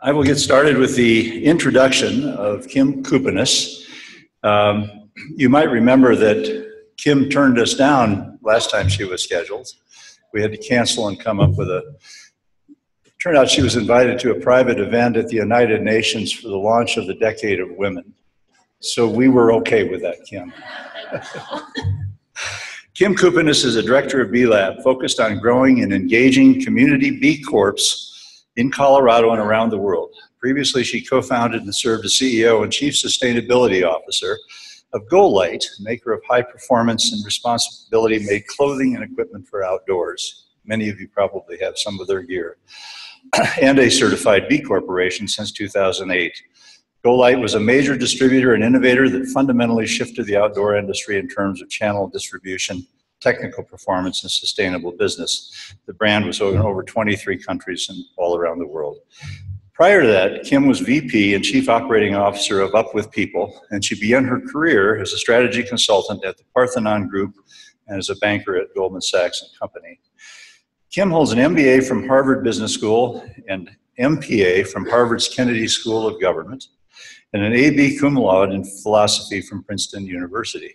I will get started with the introduction of Kim Coupounas. You might remember that Kim turned us down last time she was scheduled. We had to cancel and come up with turned out she was invited to a private event at the United Nations for the launch of the Decade of Women. So we were okay with that, Kim. Kim Coupounas is a director of B Lab, focused on growing and engaging community B Corps in Colorado and around the world. Previously, she co-founded and served as CEO and Chief Sustainability Officer of GoLite, maker of high-performance and responsibility-made clothing and equipment for outdoors. Many of you probably have some of their gear. And a certified B Corporation since 2008. GoLite was a major distributor and innovator that fundamentally shifted the outdoor industry in terms of channel distribution, technical performance, and sustainable business. The brand was in over 23 countries and all around the world. Prior to that, Kim was VP and Chief Operating Officer of Up With People, and she began her career as a strategy consultant at the Parthenon Group and as a banker at Goldman Sachs and Company. Kim holds an MBA from Harvard Business School and MPA from Harvard's Kennedy School of Government, and an AB cum laude in philosophy from Princeton University.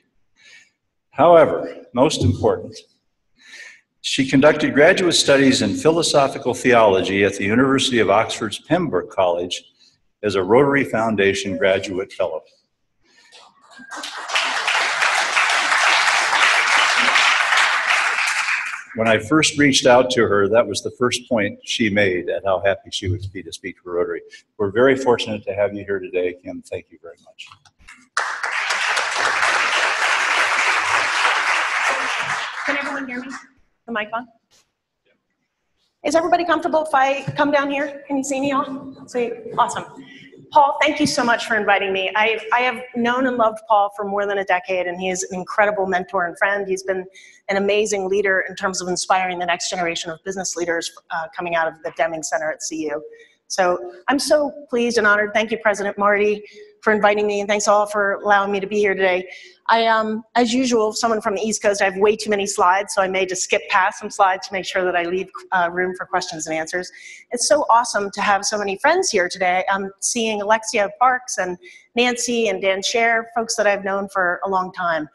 However, most important, she conducted graduate studies in philosophical theology at the University of Oxford's Pembroke College as a Rotary Foundation graduate fellow. When I first reached out to her, that was the first point she made at how happy she would be to speak for Rotary. We're very fortunate to have you here today, Kim. Thank you very much. Can everyone hear me? The mic on? Is everybody comfortable if I come down here? Can you see me all? Sweet, awesome. Paul, thank you so much for inviting me. I have known and loved Paul for more than a decade, and he is an incredible mentor and friend. He's been an amazing leader in terms of inspiring the next generation of business leaders coming out of the Deming Center at CU. So I'm so pleased and honored. Thank you, President Marty, for inviting me, and thanks all for allowing me to be here today. As usual, someone from the East Coast, I have way too many slides, so I may just skip past some slides to make sure that I leave room for questions and answers. It's so awesome to have so many friends here today. I'm seeing Alexia Parks and Nancy and Dan Scher, folks that I've known for a long time.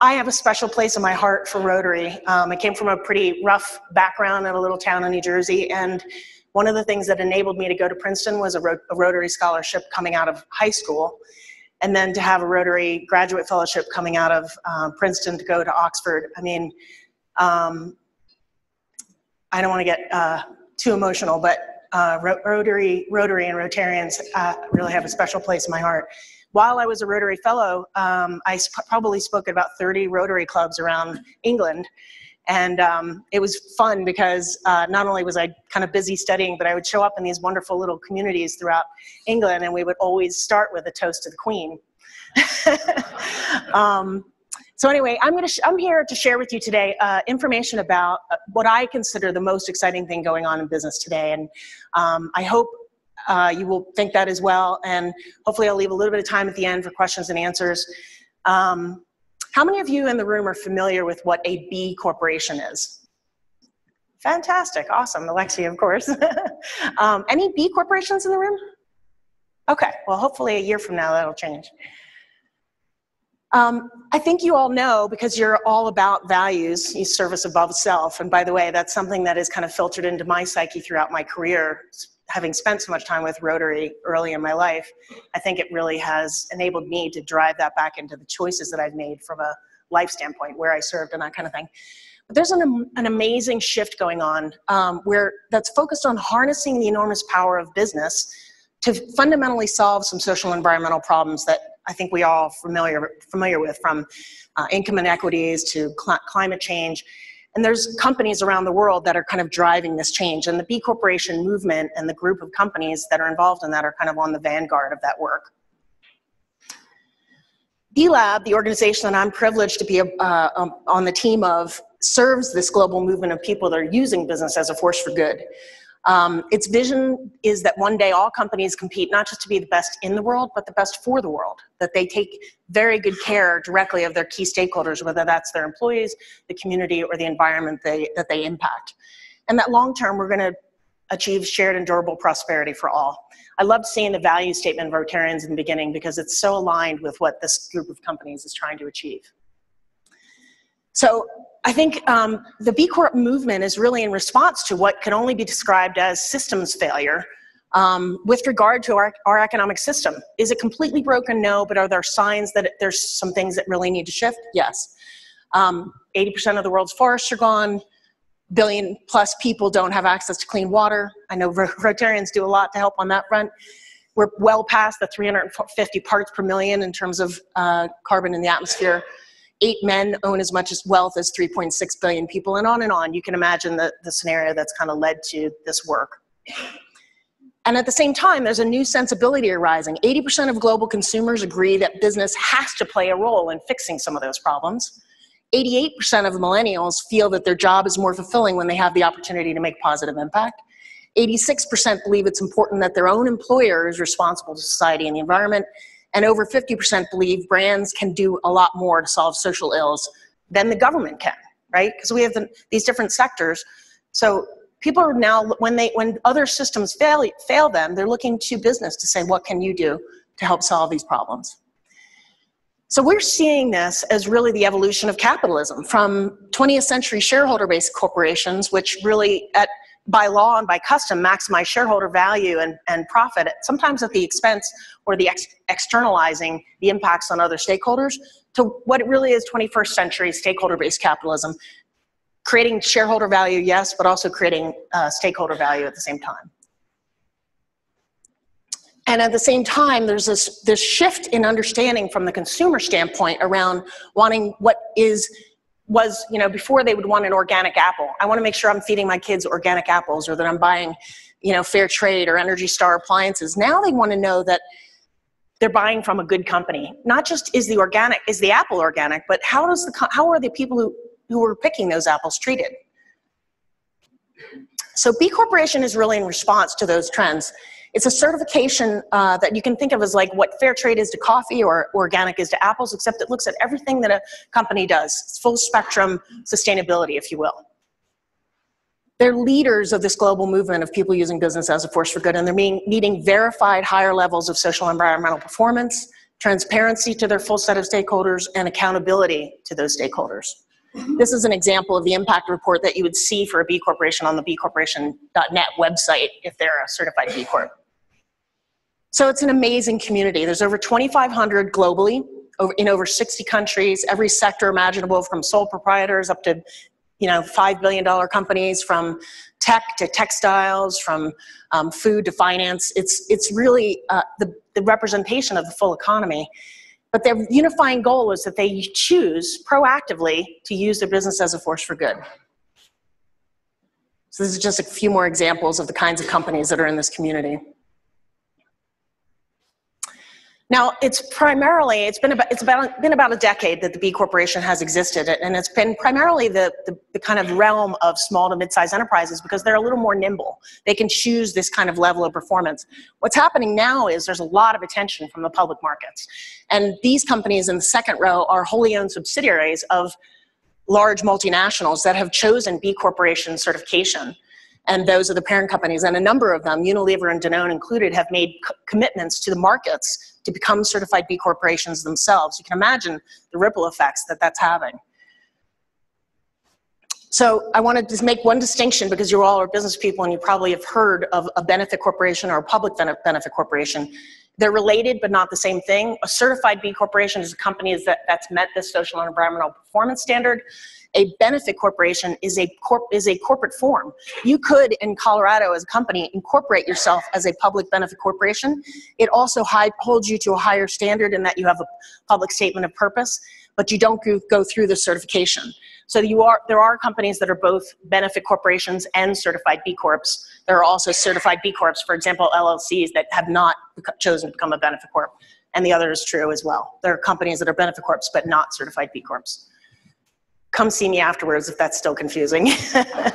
I have a special place in my heart for Rotary. I came from a pretty rough background in a little town in New Jersey, and one of the things that enabled me to go to Princeton was a Rotary scholarship coming out of high school, and then to have a Rotary graduate fellowship coming out of Princeton to go to Oxford. I mean, I don't want to get too emotional, but Rotary and Rotarians really have a special place in my heart. While I was a Rotary Fellow, I probably spoke at about 30 Rotary clubs around England. And it was fun because not only was I kind of busy studying, but I would show up in these wonderful little communities throughout England, and we would always start with a toast to the Queen. So anyway, I'm here to share with you today information about what I consider the most exciting thing going on in business today. And I hope you will think that as well. And hopefully I'll leave a little bit of time at the end for questions and answers. How many of you in the room are familiar with what a B Corporation is? Fantastic, awesome, Alexia, of course. Any B Corporations in the room? Okay, well, hopefully a year from now that'll change. I think you all know, because you're all about values, you service above self. And by the way, that's something that is kind of filtered into my psyche throughout my career. Having spent so much time with Rotary early in my life, I think it really has enabled me to drive that back into the choices that I've made from a life standpoint, where I served and that kind of thing. But there's an amazing shift going on that's focused on harnessing the enormous power of business to fundamentally solve some social and environmental problems that I think we all familiar with, from income inequities to climate change. And there's companies around the world that are kind of driving this change. And the B Corporation movement and the group of companies that are involved in that are kind of on the vanguard of that work. B Lab, the organization that I'm privileged to be on the team of, serves this global movement of people that are using business as a force for good. Its vision is that one day all companies compete not just to be the best in the world, but the best for the world, that they take very good care directly of their key stakeholders, whether that's their employees, the community, or the environment that they impact. And that long term, we're going to achieve shared and durable prosperity for all. I loved seeing the value statement of Rotarians in the beginning because it's so aligned with what this group of companies is trying to achieve. So I think the B Corp movement is really in response to what can only be described as systems failure with regard to our economic system. Is it completely broken? No, but are there signs that there's some things that really need to shift? Yes. 80% of the world's forests are gone. Billion plus people don't have access to clean water. I know Rotarians do a lot to help on that front. We're well past the 350 parts per million in terms of carbon in the atmosphere. 8 men own as much wealth as 3.6 billion people, and on and on. You can imagine the scenario that's kind of led to this work. And at the same time, there's a new sensibility arising. 80% of global consumers agree that business has to play a role in fixing some of those problems. 88% of millennials feel that their job is more fulfilling when they have the opportunity to make positive impact. 86% believe it's important that their own employer is responsible to society and the environment. And over 50% believe brands can do a lot more to solve social ills than the government can, right? Because we have these different sectors. So people are now, when other systems fail them, they're looking to business to say, what can you do to help solve these problems? So we're seeing this as really the evolution of capitalism from 20th century shareholder-based corporations, which really, by law and by custom, maximize shareholder value and profit, sometimes at the expense or the externalizing the impacts on other stakeholders, to what it really is 21st century stakeholder-based capitalism, creating shareholder value, yes, but also creating stakeholder value at the same time. And at the same time, there's this shift in understanding from the consumer standpoint around wanting what was, you know, before they would want an organic apple. I want to make sure I'm feeding my kids organic apples, or that I'm buying, you know, fair trade or Energy Star appliances. Now they want to know that they're buying from a good company. Not just is the apple organic, but how are the people who are picking those apples treated? So B Corporation is really in response to those trends. It's a certification that you can think of as like what fair trade is to coffee or organic is to apples, except it looks at everything that a company does. It's full spectrum sustainability, if you will. They're leaders of this global movement of people using business as a force for good, and they're meeting verified higher levels of social and environmental performance, transparency to their full set of stakeholders, and accountability to those stakeholders. This is an example of the impact report that you would see for a B Corporation on the bcorporation.net website if they're a certified B Corp. So it's an amazing community. There's over 2,500 globally, in over 60 countries, every sector imaginable, from sole proprietors up to, you know, $5 billion companies, from tech to textiles, from food to finance. It's really the representation of the full economy. But their unifying goal is that they choose proactively to use their business as a force for good. So this is just a few more examples of the kinds of companies that are in this community. Now, it's been about a decade that the B Corporation has existed, and it's been primarily the kind of realm of small to mid-sized enterprises because they're a little more nimble. They can choose this kind of level of performance. What's happening now is there's a lot of attention from the public markets, and these companies in the second row are wholly owned subsidiaries of large multinationals that have chosen B Corporation certification. And those are the parent companies, and a number of them, Unilever and Danone included, have made commitments to the markets to become certified B Corporations themselves. You can imagine the ripple effects that that's having. So I wanted to make one distinction, because you all are business people and you probably have heard of a benefit corporation or a public benefit corporation. They're related, but not the same thing. A certified B Corporation is a company that's met this social and environmental performance standard. A benefit corporation is a corporate form. You could, in Colorado as a company, incorporate yourself as a public benefit corporation. It also holds you to a higher standard in that you have a public statement of purpose, but you don't go through the certification. So there are companies that are both benefit corporations and certified B Corps. There are also certified B Corps, for example, LLCs that have not chosen to become a benefit corp. And the other is true as well. There are companies that are benefit corps but not certified B Corps. Come see me afterwards if that's still confusing. How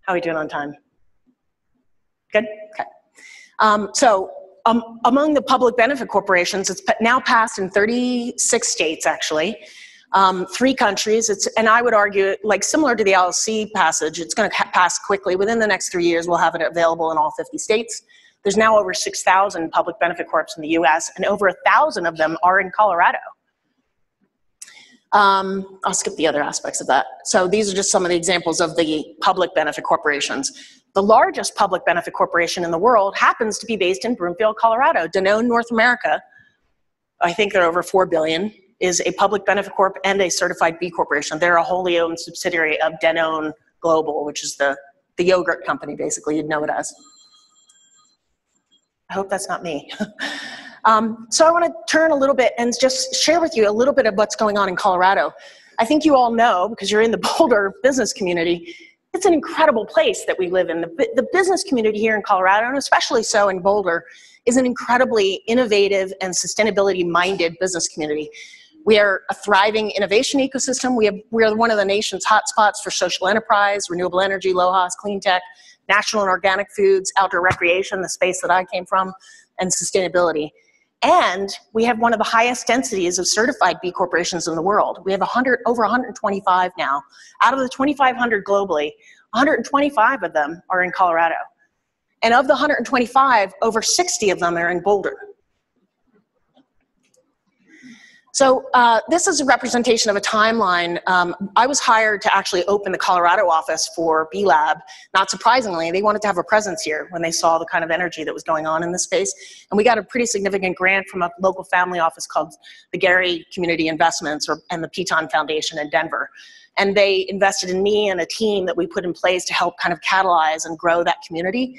are we doing on time? Good? Okay. Among the public benefit corporations, it's now passed in 36 states, actually. 3 countries. And I would argue, like similar to the LLC passage, it's going to pass quickly. Within the next 3 years, we'll have it available in all 50 states. There's now over 6,000 public benefit corps in the US, and over 1,000 of them are in Colorado. I'll skip the other aspects of that. So these are just some of the examples of the public benefit corporations. The largest public benefit corporation in the world happens to be based in Broomfield, Colorado. Danone North America, I think they're over 4 billion, is a public benefit corp and a certified B corporation. They're a wholly owned subsidiary of Danone Global, which is the yogurt company, basically, you'd know it as. I hope that's not me. So I want to turn a little bit and just share with you a little bit of what's going on in Colorado. I think you all know, because you're in the Boulder business community, it's an incredible place that we live in. The business community here in Colorado, and especially so in Boulder, is an incredibly innovative and sustainability-minded business community. We are a thriving innovation ecosystem. We are one of the nation's hotspots for social enterprise, renewable energy, low-cost, clean tech, natural and organic foods, outdoor recreation, the space that I came from, and sustainability. And we have one of the highest densities of certified B corporations in the world. We have over 125 now. Out of the 2,500 globally, 125 of them are in Colorado. And of the 125, over 60 of them are in Boulder. So this is a representation of a timeline. I was hired to actually open the Colorado office for B Lab. Not surprisingly, they wanted to have a presence here when they saw the kind of energy that was going on in this space. And we got a pretty significant grant from a local family office called the Gary Community Investments and the Piton Foundation in Denver. And they invested in me and a team that we put in place to help kind of catalyze and grow that community.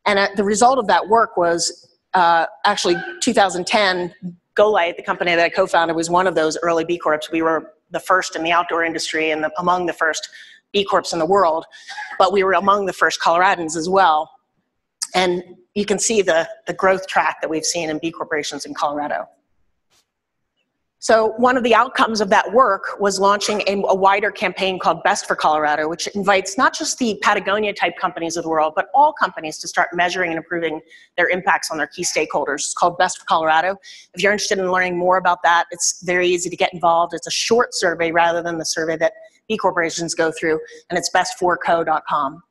And the result of that work was actually 2010, GoLight, the company that I co-founded, was one of those early B Corps. We were the first in the outdoor industry and among the first B Corps in the world, but we were among the first Coloradans as well. And you can see the growth track that we've seen in B corporations in Colorado. So one of the outcomes of that work was launching a wider campaign called Best for Colorado, which invites not just the Patagonia-type companies of the world, but all companies to start measuring and improving their impacts on their key stakeholders. It's called Best for Colorado. If you're interested in learning more about that, it's very easy to get involved. It's a short survey rather than the survey that B corporations go through, and it's bestforco.com.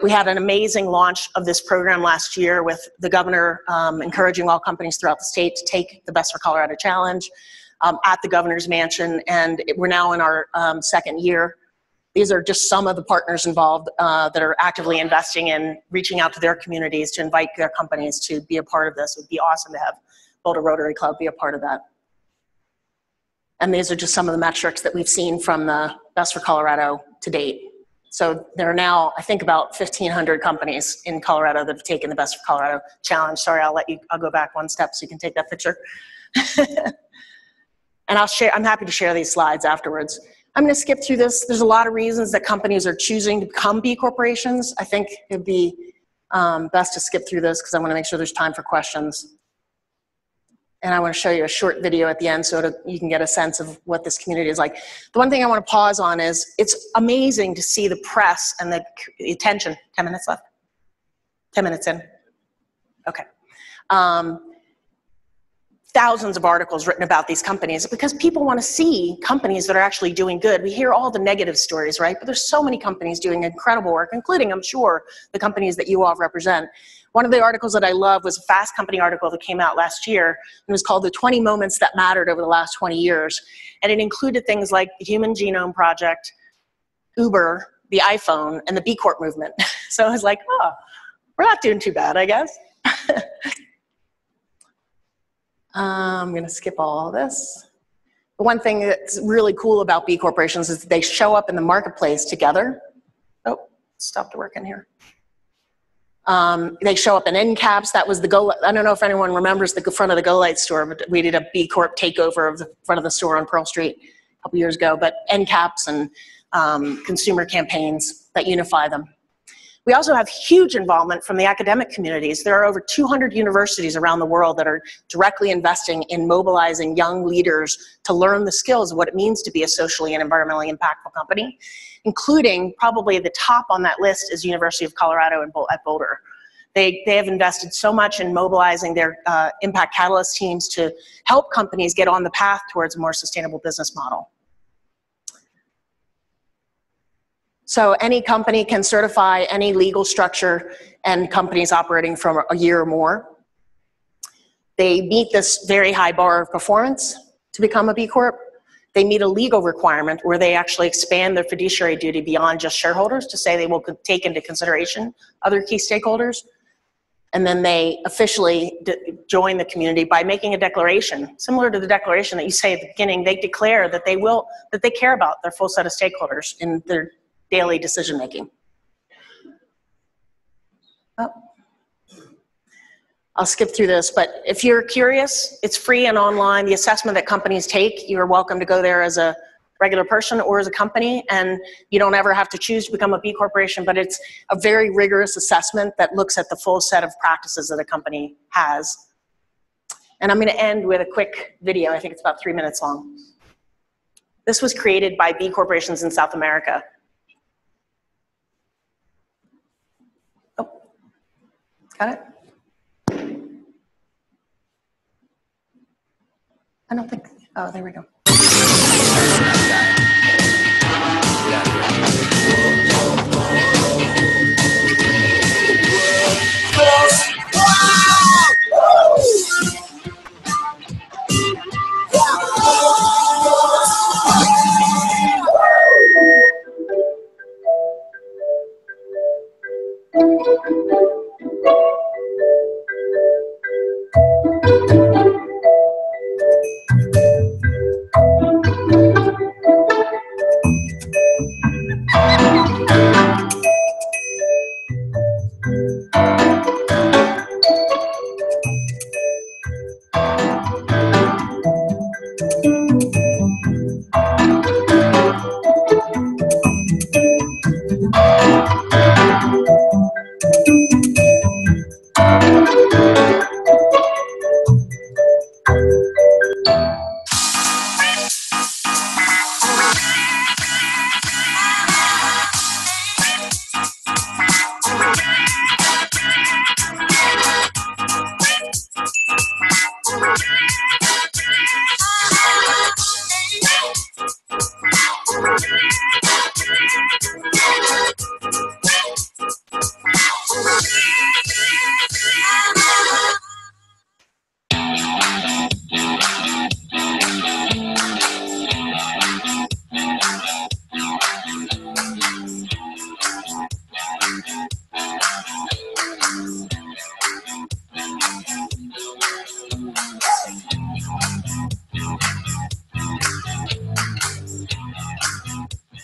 We had an amazing launch of this program last year with the governor encouraging all companies throughout the state to take the Best for Colorado Challenge at the governor's mansion, and we're now in our second year. These are just some of the partners involved that are actively investing in reaching out to their communities to invite their companies to be a part of this. It would be awesome to have Boulder Rotary Club be a part of that. And these are just some of the metrics that we've seen from the Best for Colorado to date. So there are now, I think, about 1,500 companies in Colorado that have taken the Best for Colorado Challenge. Sorry, I'll go back one step so you can take that picture. And I'm happy to share these slides afterwards. I'm going to skip through this. There's a lot of reasons that companies are choosing to become B corporations. I think it'd be best to skip through this because I want to make sure there's time for questions. And I want to show you a short video at the end so you can get a sense of what this community is like. The one thing I want to pause on is it's amazing to see the press and the attention. 10 minutes left? 10 minutes in? Okay. Thousands of articles written about these companies because people want to see companies that are actually doing good. We hear all the negative stories, right? But there's so many companies doing incredible work, including, I'm sure, the companies that you all represent. One of the articles that I love was a Fast Company article that came out last year, and it was called The 20 Moments That Mattered Over the Last 20 Years. And it included things like the Human Genome Project, Uber, the iPhone, and the B Corp movement. So I was like, oh, we're not doing too bad, I guess. I'm going to skip all this. The one thing that's really cool about B corporations is they show up in the marketplace together. Oh, stopped working here. They show up in end caps. That was the GoLight. I don't know if anyone remembers the front of the GoLight store, but we did a B Corp takeover of the front of the store on Pearl Street a couple years ago. But end caps and consumer campaigns that unify them. We also have huge involvement from the academic communities. There are over 200 universities around the world that are directly investing in mobilizing young leaders to learn the skills of what it means to be a socially and environmentally impactful company, including probably the top on that list is University of Colorado at Boulder. They have invested so much in mobilizing their impact catalyst teams to help companies get on the path towards a more sustainable business model. So any company can certify any legal structure and companies operating for a year or more. They meet this very high bar of performance to become a B Corp. They meet a legal requirement where they actually expand their fiduciary duty beyond just shareholders to say they will take into consideration other key stakeholders. And then they officially join the community by making a declaration, similar to the declaration that you say at the beginning. They declare that they care about their full set of stakeholders in their daily decision making. Oh. I'll skip through this, but if you're curious, it's free and online. The assessment that companies take, you're welcome to go there as a regular person or as a company, and you don't ever have to choose to become a B corporation, but it's a very rigorous assessment that looks at the full set of practices that a company has. And I'm going to end with a quick video. I think it's about 3 minutes long. This was created by B corporations in South America. Oh, got it? I don't think, oh, there we go.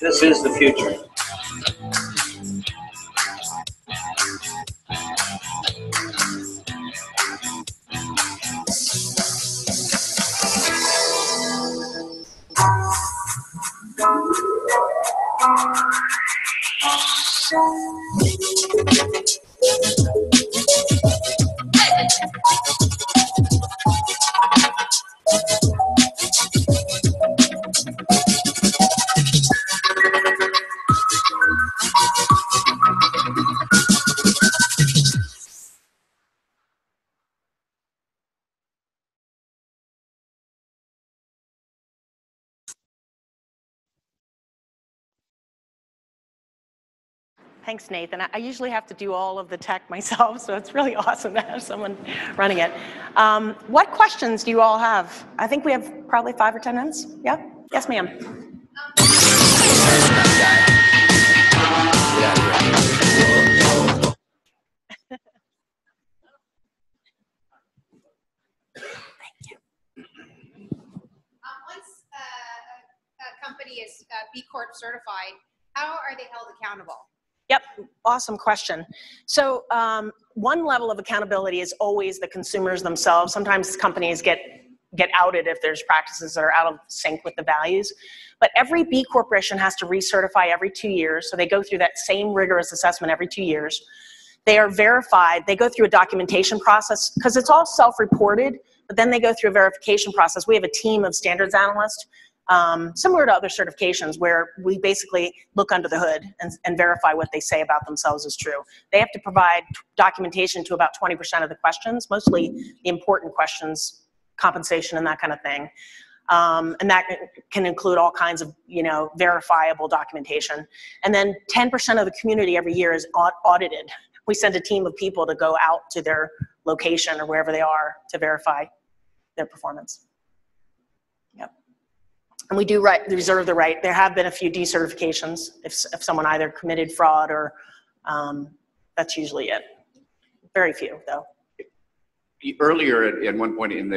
This is the future. Thanks, Nathan. I usually have to do all of the tech myself, so it's really awesome to have someone running it. What questions do you all have? I think we have probably 5 or 10 minutes. Yeah? Yes, ma'am. Once a company is B Corp certified, how are they held accountable? Yep, awesome question. So one level of accountability is always the consumers themselves. Sometimes companies get outed if there's practices that are out of sync with the values. But every B corporation has to recertify every 2 years, so they go through that same rigorous assessment every 2 years. They are verified. They go through a documentation process, because it's all self-reported, but then they go through a verification process. We have a team of standards analysts similar to other certifications where we basically look under the hood and verify what they say about themselves is true. They have to provide documentation to about 20% of the questions, mostly the important questions, compensation and that kind of thing. And that can include all kinds of, verifiable documentation. And then 10% of the community every year is audited. We send a team of people to go out to their location or wherever they are to verify their performance. Yep. And we do reserve the right. There have been a few decertifications if someone either committed fraud or that's usually it. Very few, though. Earlier, at one point in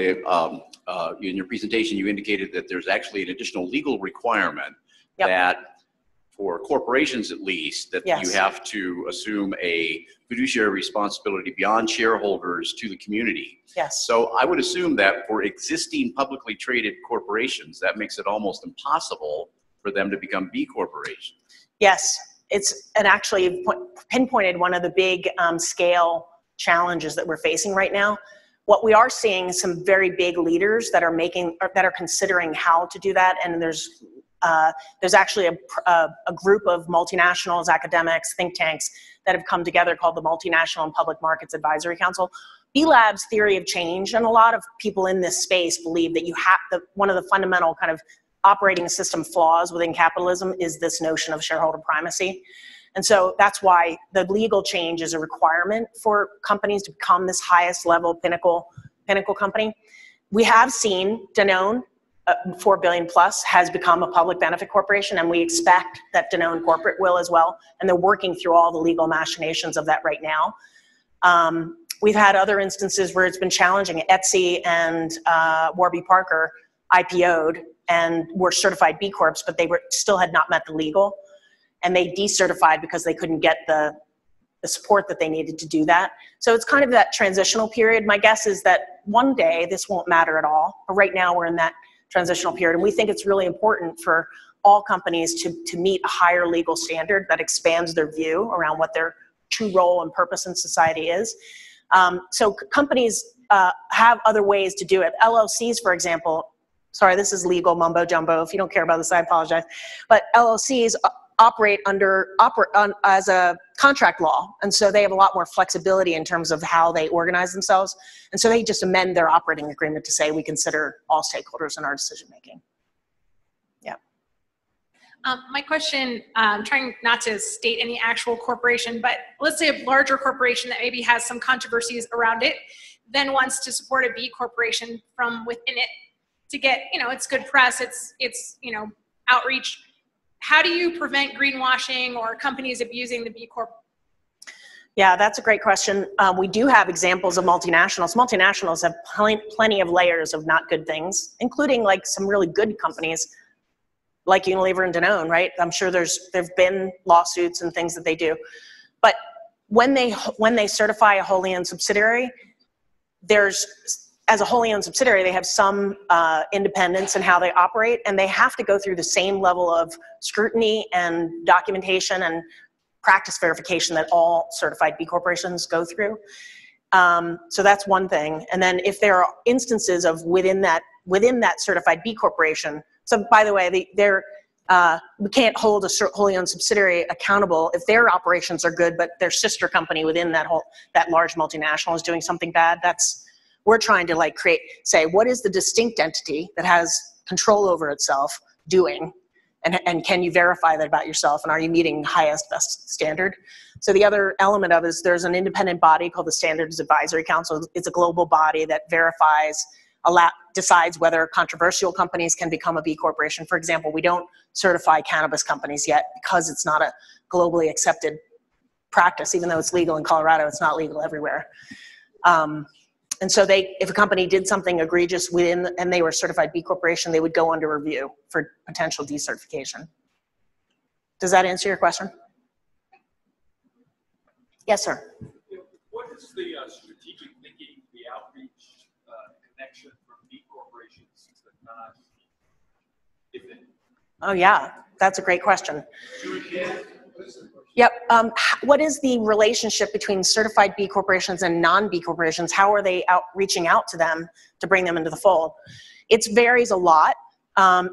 your presentation, you indicated that there's actually an additional legal requirement that, for corporations at least, that you have to assume a fiduciary responsibility beyond shareholders to the community. Yes. So I would assume that for existing publicly traded corporations, that makes it almost impossible for them to become B corporations. Yes, and actually pinpointed one of the big scale challenges that we're facing right now. What we are seeing is some very big leaders that are considering how to do that, and there's actually a group of multinationals, academics, think tanks that have come together called the Multinational and Public Markets Advisory Council. B-Lab's theory of change, and a lot of people in this space believe that one of the fundamental kind of operating system flaws within capitalism is this notion of shareholder primacy. And so that's why the legal change is a requirement for companies to become this highest level pinnacle company. We have seen Danone, 4 billion plus, has become a public benefit corporation, and we expect that Danone Corporate will as well, and they're working through all the legal machinations of that right now. We've had other instances where it's been challenging. Etsy and Warby Parker IPO'd and were certified B Corps, but they still had not met the legal, and they decertified because they couldn't get the support that they needed to do that. So it's kind of that transitional period. My guess is that one day this won't matter at all, but right now we're in that transitional period, and we think it's really important for all companies to meet a higher legal standard that expands their view around what their true role and purpose in society is. So companies have other ways to do it. LLCs, for example, sorry, this is legal mumbo jumbo. If you don't care about this, I apologize. But LLCs operate as a contract law, and so they have a lot more flexibility in terms of how they organize themselves, and so they just amend their operating agreement to say we consider all stakeholders in our decision making. Yeah. My question, I'm trying not to state any actual corporation, but let's say a larger corporation that maybe has some controversies around it, then wants to support a B corporation from within it to get, it's good press, it's outreach. How do you prevent greenwashing or companies abusing the B Corp? Yeah, that's a great question. We do have examples of multinationals. Multinationals have plenty of layers of not good things, including like some really good companies like Unilever and Danone, right? I'm sure there've been lawsuits and things that they do. But when they certify a wholly owned subsidiary, as a wholly owned subsidiary, they have some independence in how they operate, and they have to go through the same level of scrutiny and documentation and practice verification that all certified B corporations go through. So that's one thing. And then if there are instances of within that certified B corporation, so by the way, we can't hold a wholly owned subsidiary accountable if their operations are good, but their sister company within that large multinational is doing something bad. We're trying to say, what is the distinct entity that has control over itself doing? And can you verify that about yourself? And are you meeting highest best standard? So the other element of it is there's an independent body called the Standards Advisory Council. It's a global body that decides whether controversial companies can become a B corporation. For example, we don't certify cannabis companies yet because it's not a globally accepted practice. Even though it's legal in Colorado, it's not legal everywhere. And so if a company did something egregious and they were certified B corporation, they would go under review for potential decertification. Does that answer your question? Yes, sir. What is the strategic thinking, the outreach connection from B corporations to non-B, if any? Oh yeah, that's a great question. Yep. What is the relationship between certified B corporations and non-B corporations? How are they reaching out to them to bring them into the fold? It varies a lot.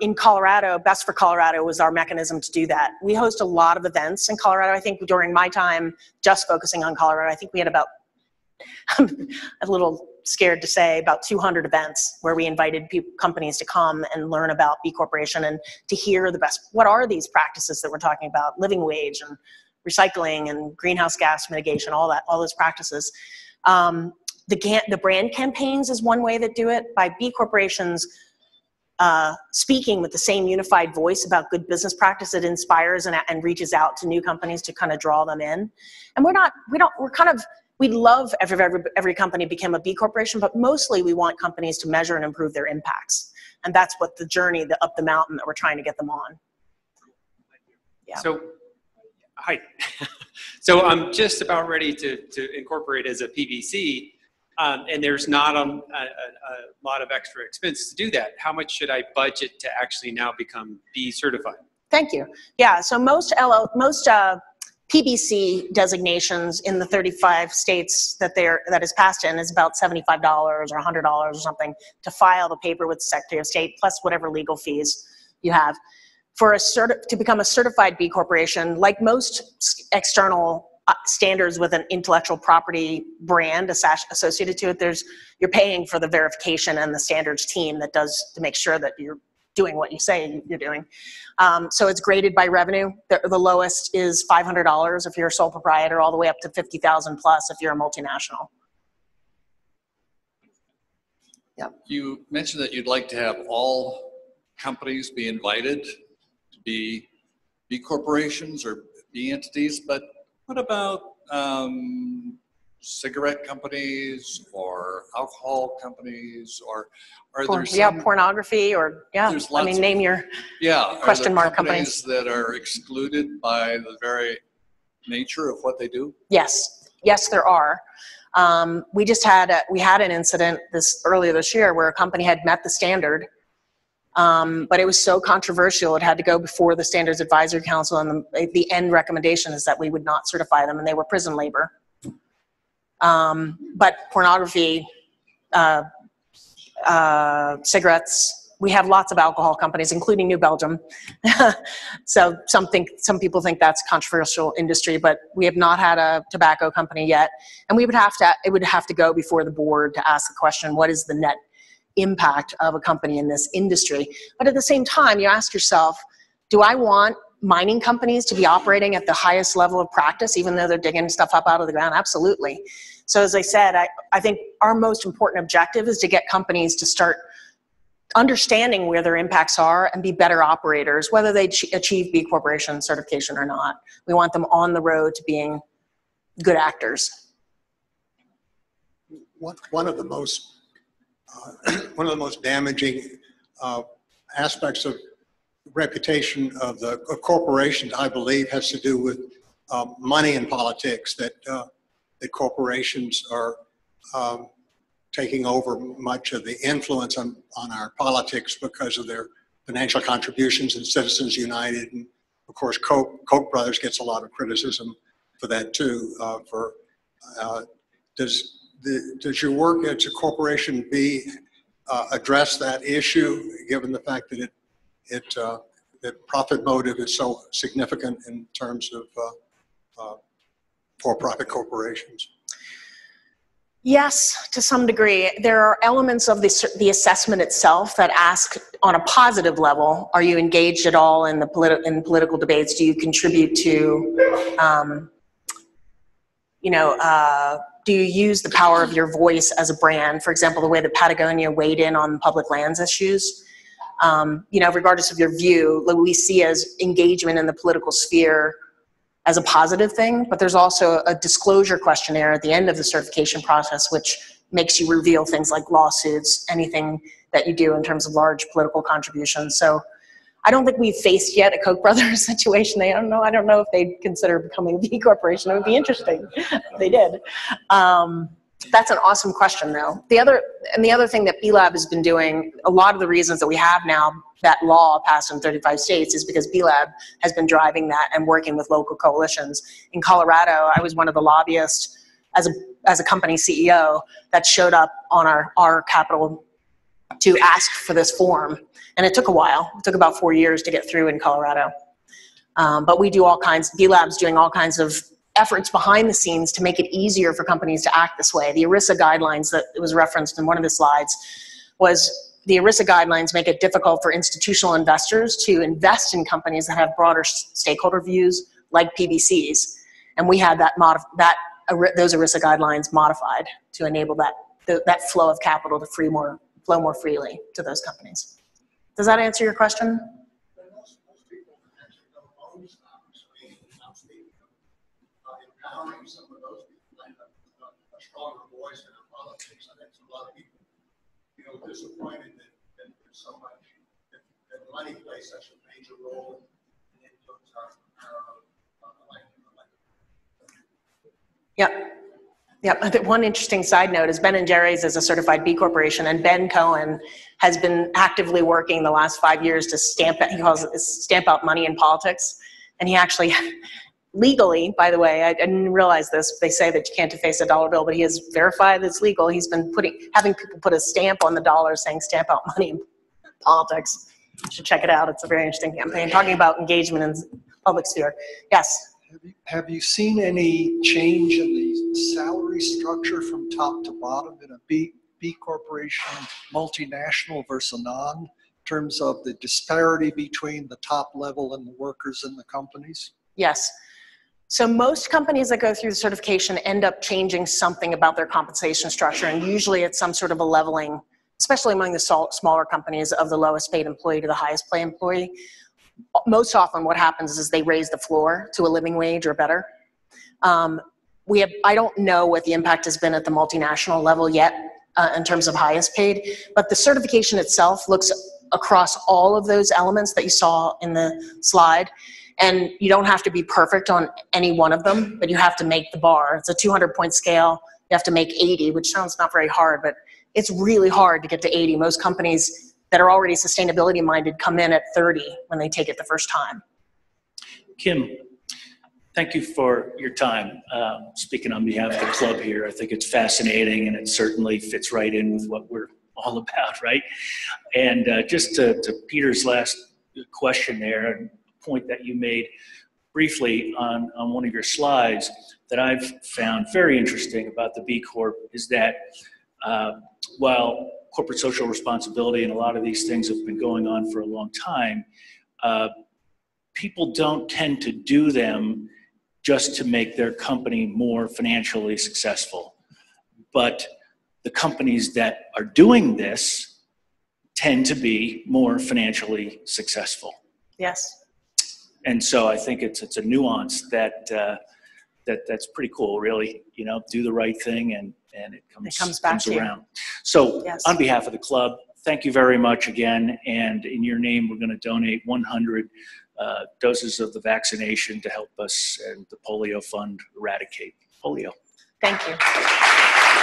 in Colorado, Best for Colorado was our mechanism to do that. We host a lot of events in Colorado. I think during my time just focusing on Colorado, I think we had about, I'm a little scared to say, about 200 events where we invited companies to come and learn about B Corporation and to hear the best, what are these practices that we're talking about, living wage and recycling and greenhouse gas mitigation, all that, all those practices. The brand campaigns is one way that do it, by B corporations speaking with the same unified voice about good business practice. It inspires and reaches out to new companies to kind of draw them in. And we'd love every company become a B corporation, but mostly we want companies to measure and improve their impacts. And that's what the journey up the mountain that we're trying to get them on. Yeah. So, hi. So I'm just about ready to incorporate as a PBC, and there's not a lot of extra expense to do that. How much should I budget to actually now become B certified? Thank you. Yeah, so most PBC designations in the 35 states that is passed in is about $75 or $100 or something to file the paper with the Secretary of State, plus whatever legal fees you have. To become a certified B corporation, like most external standards with an intellectual property brand associated to it, you're paying for the verification and the standards team that does to make sure that you're doing what you say you're doing. So it's graded by revenue. The lowest is $500 if you're a sole proprietor, all the way up to $50,000 plus if you're a multinational. Yep. You mentioned that you'd like to have all companies be invited to be B corporations or B entities, but what about cigarette companies or alcohol companies, or are there some, yeah, pornography, or I mean, name your question mark companies that are excluded by the very nature of what they do? Yes, there are. We had an incident earlier this year where a company had met the standard, but it was so controversial it had to go before the Standards Advisory Council, and the end recommendation is that we would not certify them, and they were prison labor. But pornography, cigarettes, we have lots of alcohol companies, including New Belgium. So some people think that's controversial industry, but we have not had a tobacco company yet. And it would have to go before the board to ask the question, what is the net impact of a company in this industry? But at the same time, you ask yourself, do I want mining companies to be operating at the highest level of practice, even though they're digging stuff up out of the ground? Absolutely. So as I said, I think our most important objective is to get companies to start understanding where their impacts are and be better operators, whether they achieve B Corporation certification or not. We want them on the road to being good actors. One of the most damaging aspects of reputation of corporations, I believe, has to do with money and politics, that corporations are taking over much of the influence on our politics because of their financial contributions in Citizens United. And of course, Koch brothers gets a lot of criticism for that too. Does your work as a corporation address that issue, given the fact that that profit motive is so significant in terms of for-profit corporations? Yes, to some degree. There are elements of the assessment itself that ask, on a positive level, are you engaged at all in political debates? Do you contribute to, do you use the power of your voice as a brand? For example, the way that Patagonia weighed in on public lands issues. Regardless of your view, we see as engagement in the political sphere as a positive thing, but there's also a disclosure questionnaire at the end of the certification process, which makes you reveal things like lawsuits, anything that you do in terms of large political contributions. So I don't think we've faced yet a Koch brothers situation. I don't know if they'd consider becoming a B corporation. It would be interesting if they did. That's an awesome question, though. The other thing that B-Lab has been doing, a lot of the reasons that we have now that law passed in 35 states is because B-Lab has been driving that and working with local coalitions. In Colorado, I was one of the lobbyists as a company CEO that showed up on our Capitol to ask for this form. And it took a while. It took about 4 years to get through in Colorado. But we do all kinds, B-Lab's doing all kinds of efforts behind the scenes to make it easier for companies to act this way. The ERISA guidelines that was referenced in one of the slides was the ERISA guidelines make it difficult for institutional investors to invest in companies that have broader stakeholder views like PBCs. And we had those ERISA guidelines modified to enable that flow of capital to flow more freely to those companies. Does that answer your question? Most people actually don't own stocks. Empowering some of those people and a stronger voice in our politics. I think a lot of people feel disappointed that there's so much, that money plays such a major role in influence our Yep. Yep. I think one interesting side note is Ben & Jerry's is a certified B Corporation, and Ben Cohen has been actively working the last 5 years to stamp out money in politics. And he actually, legally, by the way, I didn't realize this, they say that you can't deface a dollar bill, but he has verified that it's legal. He's been having people put a stamp on the dollar saying stamp out money in politics. You should check it out. It's a very interesting campaign, talking about engagement in public sphere. Yes? Have you seen any change in the salary structure from top to bottom in a B corporation, multinational versus a non, in terms of the disparity between the top level and the workers in the companies? Yes. So most companies that go through the certification end up changing something about their compensation structure, and usually it's some sort of a leveling, especially among the smaller companies, of the lowest paid employee to the highest paid employee. Most often what happens is they raise the floor to a living wage or better. I don't know what the impact has been at the multinational level yet in terms of highest paid, but the certification itself looks across all of those elements that you saw in the slide. And you don't have to be perfect on any one of them, but you have to make the bar. It's a 200-point scale. You have to make 80, which sounds not very hard, but it's really hard to get to 80. Most companies that are already sustainability minded come in at 30 when they take it the first time. Kim, thank you for your time. Speaking on behalf of the club here, I think it's fascinating and it certainly fits right in with what we're all about, right? And just to Peter's last question there, and point that you made briefly on one of your slides that I've found very interesting about the B Corp is that while corporate social responsibility and a lot of these things have been going on for a long time, people don't tend to do them just to make their company more financially successful. But the companies that are doing this tend to be more financially successful. Yes. And so I think it's a nuance that's pretty cool, really. You know, do the right thing and it comes around. So yes. On behalf of the club, thank you very much again. And in your name, we're going to donate 100 doses of the vaccination to help us and the polio fund eradicate polio. Thank you.